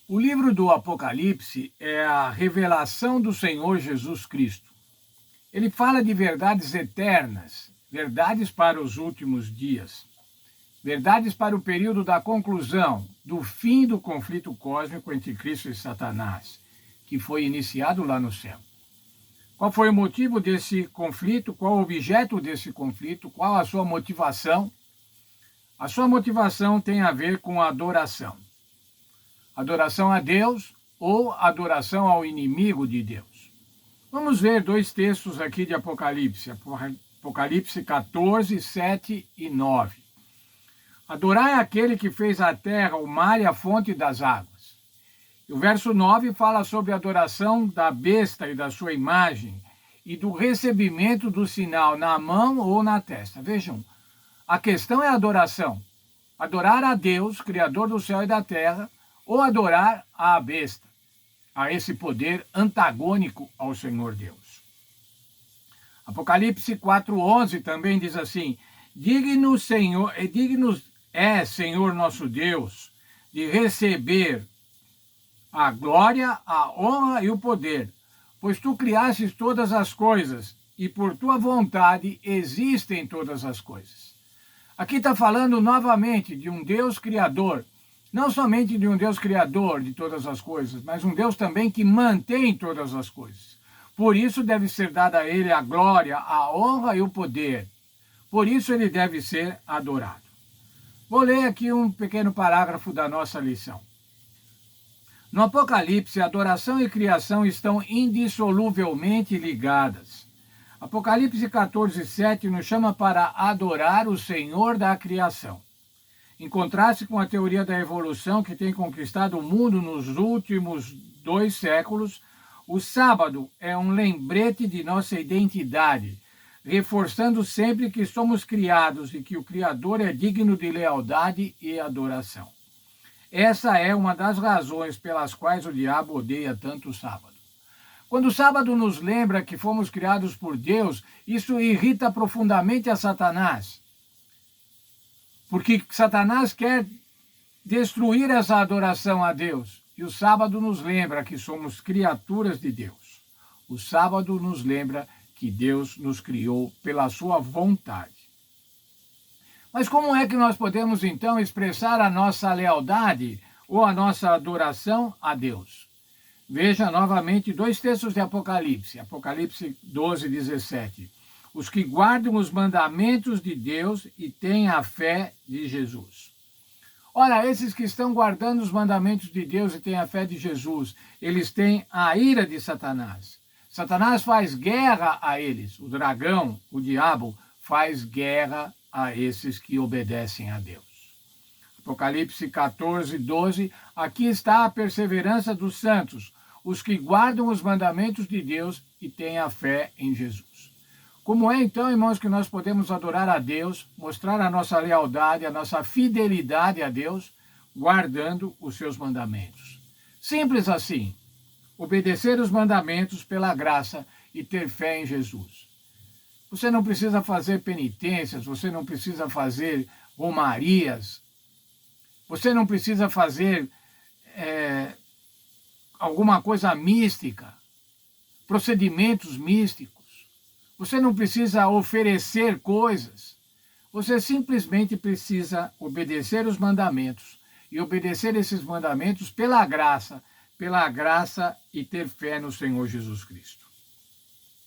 O livro do Apocalipse é a revelação do Senhor Jesus Cristo. Ele fala de verdades eternas, verdades para os últimos dias, verdades para o período da conclusão, do fim do conflito cósmico entre Cristo e Satanás, que foi iniciado lá no céu. Qual foi o motivo desse conflito? Qual o objeto desse conflito? Qual a sua motivação? A sua motivação tem a ver com a adoração. Adoração a Deus ou adoração ao inimigo de Deus. Vamos ver dois textos aqui de Apocalipse. Apocalipse 14, 7 e 9. Adorai aquele que fez a terra, o mar e a fonte das águas. E o verso 9 fala sobre a adoração da besta e da sua imagem e do recebimento do sinal na mão ou na testa. Vejam, a questão é a adoração. Adorar a Deus, Criador do céu e da terra, ou adorar a besta, a esse poder antagônico ao Senhor Deus. Apocalipse 4:11 também diz assim: digno é Senhor nosso Deus de receber a glória, a honra e o poder, pois tu criastes todas as coisas e por tua vontade existem todas as coisas. Aqui está falando novamente de um Deus criador, não somente de um Deus criador de todas as coisas, mas um Deus também que mantém todas as coisas. Por isso deve ser dada a ele a glória, a honra e o poder. Por isso ele deve ser adorado. Vou ler aqui um pequeno parágrafo da nossa lição. No Apocalipse, adoração e criação estão indissoluvelmente ligadas. Apocalipse 14, 7 nos chama para adorar o Senhor da criação. Em contraste com a teoria da evolução que tem conquistado o mundo nos últimos 2 séculos, o sábado é um lembrete de nossa identidade, reforçando sempre que somos criados e que o Criador é digno de lealdade e adoração. Essa é uma das razões pelas quais o diabo odeia tanto o sábado. Quando o sábado nos lembra que fomos criados por Deus, isso irrita profundamente a Satanás. Porque Satanás quer destruir essa adoração a Deus. E o sábado nos lembra que somos criaturas de Deus. O sábado nos lembra que Deus nos criou pela sua vontade. Mas como é que nós podemos, então, expressar a nossa lealdade ou a nossa adoração a Deus? Veja novamente 2 textos de Apocalipse. Apocalipse 12, 17. Os que guardam os mandamentos de Deus e têm a fé de Jesus. Ora, esses que estão guardando os mandamentos de Deus e têm a fé de Jesus, eles têm a ira de Satanás. Satanás faz guerra a eles. O dragão, o diabo, faz guerra a esses que obedecem a Deus. Apocalipse 14, 12. Aqui está a perseverança dos santos, os que guardam os mandamentos de Deus e têm a fé em Jesus. Como é então, irmãos, que nós podemos adorar a Deus, mostrar a nossa lealdade, a nossa fidelidade a Deus, guardando os seus mandamentos? Simples assim, obedecer os mandamentos pela graça e ter fé em Jesus. Você não precisa fazer penitências, você não precisa fazer romarias, você não precisa fazer alguma coisa mística, procedimentos místicos. Você não precisa oferecer coisas. Você simplesmente precisa obedecer os mandamentos e obedecer esses mandamentos pela graça e ter fé no Senhor Jesus Cristo.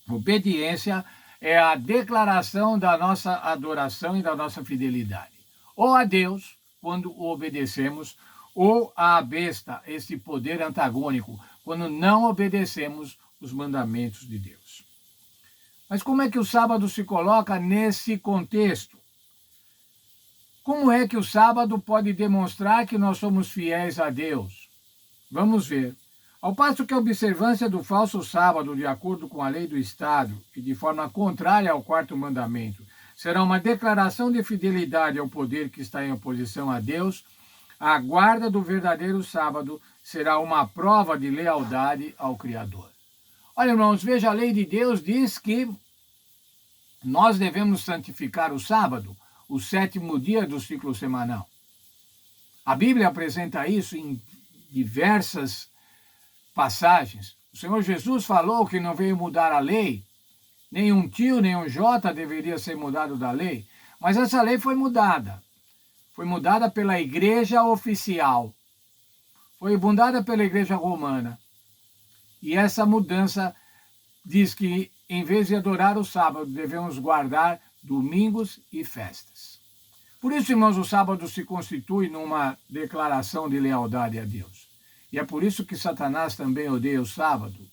Obediência é a declaração da nossa adoração e da nossa fidelidade. Ou a Deus, quando o obedecemos, ou à besta, esse poder antagônico, quando não obedecemos os mandamentos de Deus. Mas como é que o sábado se coloca nesse contexto? Como é que o sábado pode demonstrar que nós somos fiéis a Deus? Vamos ver. Ao passo que a observância do falso sábado, de acordo com a lei do Estado e de forma contrária ao 4º mandamento, será uma declaração de fidelidade ao poder que está em oposição a Deus, a guarda do verdadeiro sábado será uma prova de lealdade ao Criador. Olha, irmãos, veja, a lei de Deus diz que nós devemos santificar o sábado, o 7º dia do ciclo semanal. A Bíblia apresenta isso em diversas passagens. O Senhor Jesus falou que não veio mudar a lei, nem um tio, nem um jota deveria ser mudado da lei, mas essa lei foi mudada. Foi mudada pela igreja oficial. Foi mudada pela igreja romana. E essa mudança diz que, em vez de adorar o sábado, devemos guardar domingos e festas. Por isso, irmãos, o sábado se constitui numa declaração de lealdade a Deus. E é por isso que Satanás também odeia o sábado,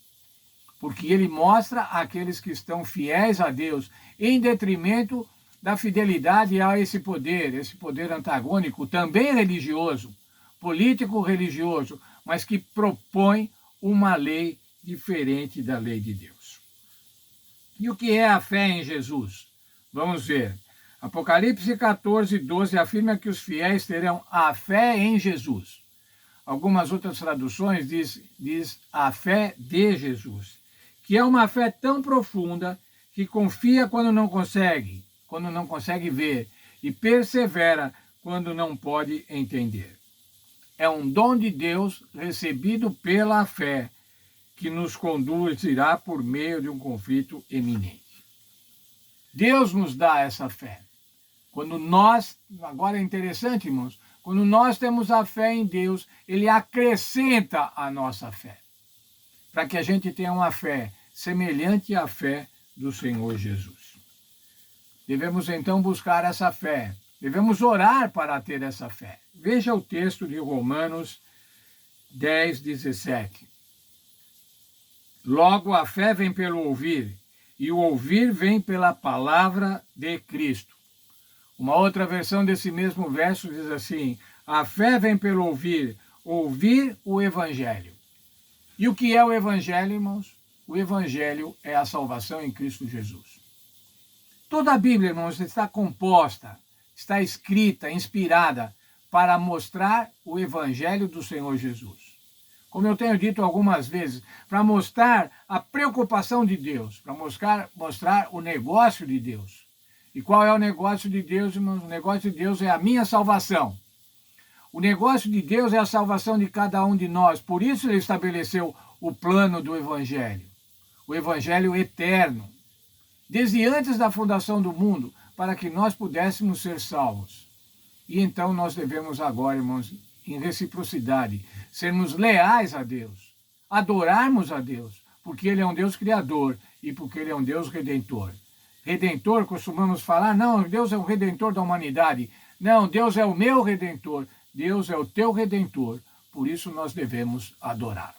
porque ele mostra aqueles que estão fiéis a Deus em detrimento da fidelidade a esse poder antagônico, também religioso, político-religioso, mas que propõe uma lei diferente da lei de Deus. E o que é a fé em Jesus? Vamos ver. Apocalipse 14, 12 afirma que os fiéis terão a fé em Jesus. Algumas outras traduções diz a fé de Jesus, que é uma fé tão profunda que confia quando não consegue ver, e persevera quando não pode entender. É um dom de Deus recebido pela fé, que nos conduzirá por meio de um conflito eminente. Deus nos dá essa fé. Quando nós, agora é interessante, irmãos, quando nós temos a fé em Deus, Ele acrescenta a nossa fé, para que a gente tenha uma fé semelhante à fé do Senhor Jesus. Devemos então buscar essa fé, devemos orar para ter essa fé. Veja o texto de Romanos 10, 17. Logo a fé vem pelo ouvir, e o ouvir vem pela palavra de Cristo. Uma outra versão desse mesmo verso diz assim: a fé vem pelo ouvir o Evangelho. E o que é o Evangelho, irmãos? O Evangelho é a salvação em Cristo Jesus. Toda a Bíblia, irmãos, está composta, está escrita, inspirada para mostrar o Evangelho do Senhor Jesus. Como eu tenho dito algumas vezes, para mostrar a preocupação de Deus, para mostrar o negócio de Deus. E qual é o negócio de Deus, irmãos? O negócio de Deus é a minha salvação. O negócio de Deus é a salvação de cada um de nós. Por isso Ele estabeleceu o plano do Evangelho. O Evangelho eterno. Desde antes da fundação do mundo, para que nós pudéssemos ser salvos. E então nós devemos agora, irmãos, em reciprocidade, sermos leais a Deus, adorarmos a Deus, porque Ele é um Deus criador e porque Ele é um Deus redentor. Redentor, costumamos falar, não, Deus é o redentor da humanidade. Não, Deus é o meu redentor, Deus é o teu redentor, por isso nós devemos adorá-lo.